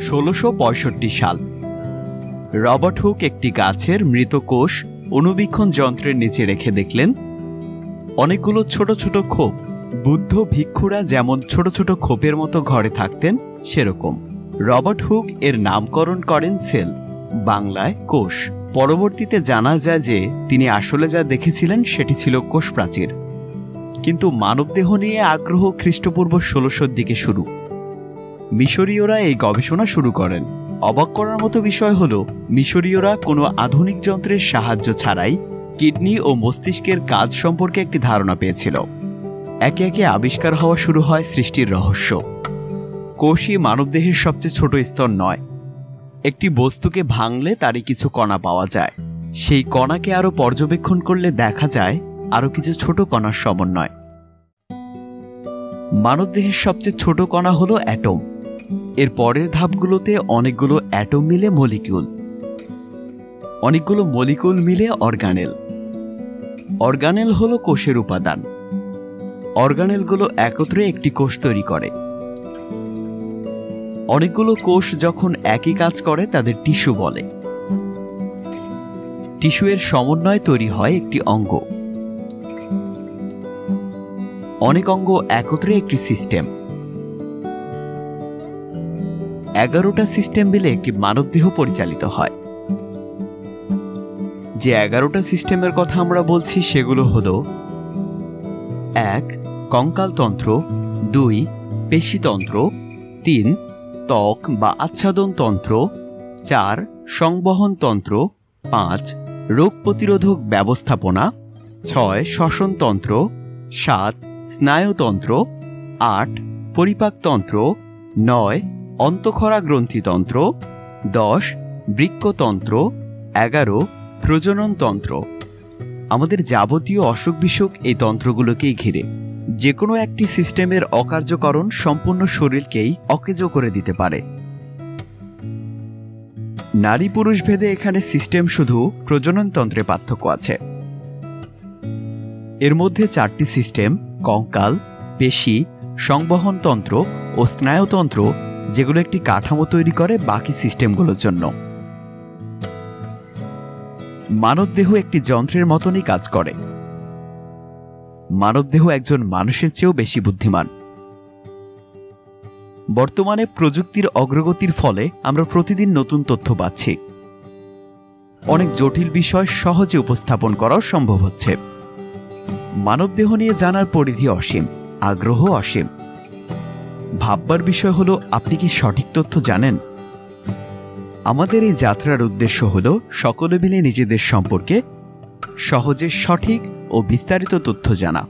1665 সাল Robert Hooke একটি গাছের মৃত কোষ অণুবীক্ষণ যন্ত্রের নিচে রেখে দেখলেন অনেকগুলো ছোট ছোট খোপ। বুদ্ধ ভিক্ষুরা যেমন ছোট ছোট খোপের মতো ঘরে থাকতেন সেরকম। রবার্ট হুক এর নামকরণ করেন সেল, বাংলায় কোষ। পরবর্তীতে জানা যায় যে তিনি আসলে যা দেখেছিলেন সেটি ছিল কোষ প্রাচীর। কিন্তু মানবদেহ নিয়ে আগ্রহ খ্রিস্টপূর্ব 1600 দিকে শুরু। মিশরীয়রা এই গবেষণা শুরু করেন। অবাক করার মতো বিষয় হলো মিশরীয়রা কোনো আধুনিক যন্ত্রের সাহায্য ছাড়াই কিডনি ও মস্তিষ্কের কাজ সম্পর্কে একটি ধারণা পেয়েছিল। একে একে আবিষ্কার হওয়া শুরু হয় সৃষ্টির রহস্য। কোষই মানবদেহের সবচেয়ে ছোট স্তর নয়। একটি বস্তুকে ভাঙলে তারই কিছু কণা পাওয়া যায়। সেই কণাকে আরো পর্যবেক্ষণ করলে দেখা যায় আরো কিছু ছোট কণার সমন্বয়। মানবদেহের সবচেয়ে ছোট কণা হলো অ্যাটম। এর পরের ধাপগুলোতে অনেকগুলো অ্যাটম মিলে মলিকিউল, অনেকগুলো মলিকিউল মিলে অর্গানেল। অর্গানেল হলো কোষের উপাদান। অর্গানেলগুলো একত্রে একটি কোষ তৈরি করে। অনেকগুলো কোষ যখন একই কাজ করে তাদের টিস্যু বলে। টিস্যু এর সমন্বয়ে তৈরি হয় একটি অঙ্গ। অনেক অঙ্গ একত্রে একটি সিস্টেম। 11টা সিস্টেম মিলে একটি মানবদেহ পরিচালিত হয়। যে 11টা সিস্টেমের কথা আমরা বলছি সেগুলো হলো 1. কঙ্কালতন্ত্র, 2. পেশিতন্ত্র, 3. ত্বক বা আচ্ছাদন তন্ত্র, 4. সংবহনতন্ত্র, 5. রোগ প্রতিরোধক ব্যবস্থাপনা, 6. শ্বসনতন্ত্র, 7. স্নায়ুতন্ত্র, 8. পরিপাকতন্ত্র, 9. অন্তঃক্ষরা গ্রন্থিতন্ত্র, 10. বৃক্কতন্ত্র, 11. প্রজননতন্ত্র। আমাদের যাবতীয় অসুখ বিসুখ এই তন্ত্রগুলোকেই ঘিরে। যে কোনো একটি সিস্টেমের অকার্যকরণ সম্পূর্ণ শরীরকেই অকেজো করে দিতে পারে। নারী পুরুষ ভেদে এখানে সিস্টেম শুধু প্রজননতন্ত্রে পার্থক্য আছে। এর মধ্যে 4টি সিস্টেম কঙ্কাল, পেশি, সংবহনতন্ত্র ও স্নায়ুতন্ত্র, যেগুলো একটি কাঠামো তৈরি করে বাকি সিস্টেমগুলোর জন্য। মানবদেহ একটি যন্ত্রের মতনই কাজ করে। মানবদেহ একজন মানুষের চেয়েও বেশি বুদ্ধিমান। বর্তমানে প্রযুক্তির অগ্রগতির ফলে আমরা প্রতিদিন নতুন তথ্য পাচ্ছি। অনেক জটিল বিষয় সহজে উপস্থাপন করাও সম্ভব হচ্ছে। মানবদেহ নিয়ে জানার পরিধি অসীম, আগ্রহ অসীম। ভাববার বিষয় হলো আপনি কি সঠিক তথ্য জানেন? আমাদের এই যাত্রার উদ্দেশ্য হলো সকলে মিলে নিজেদের সম্পর্কে সহজে সঠিক ও বিস্তারিত তথ্য জানা।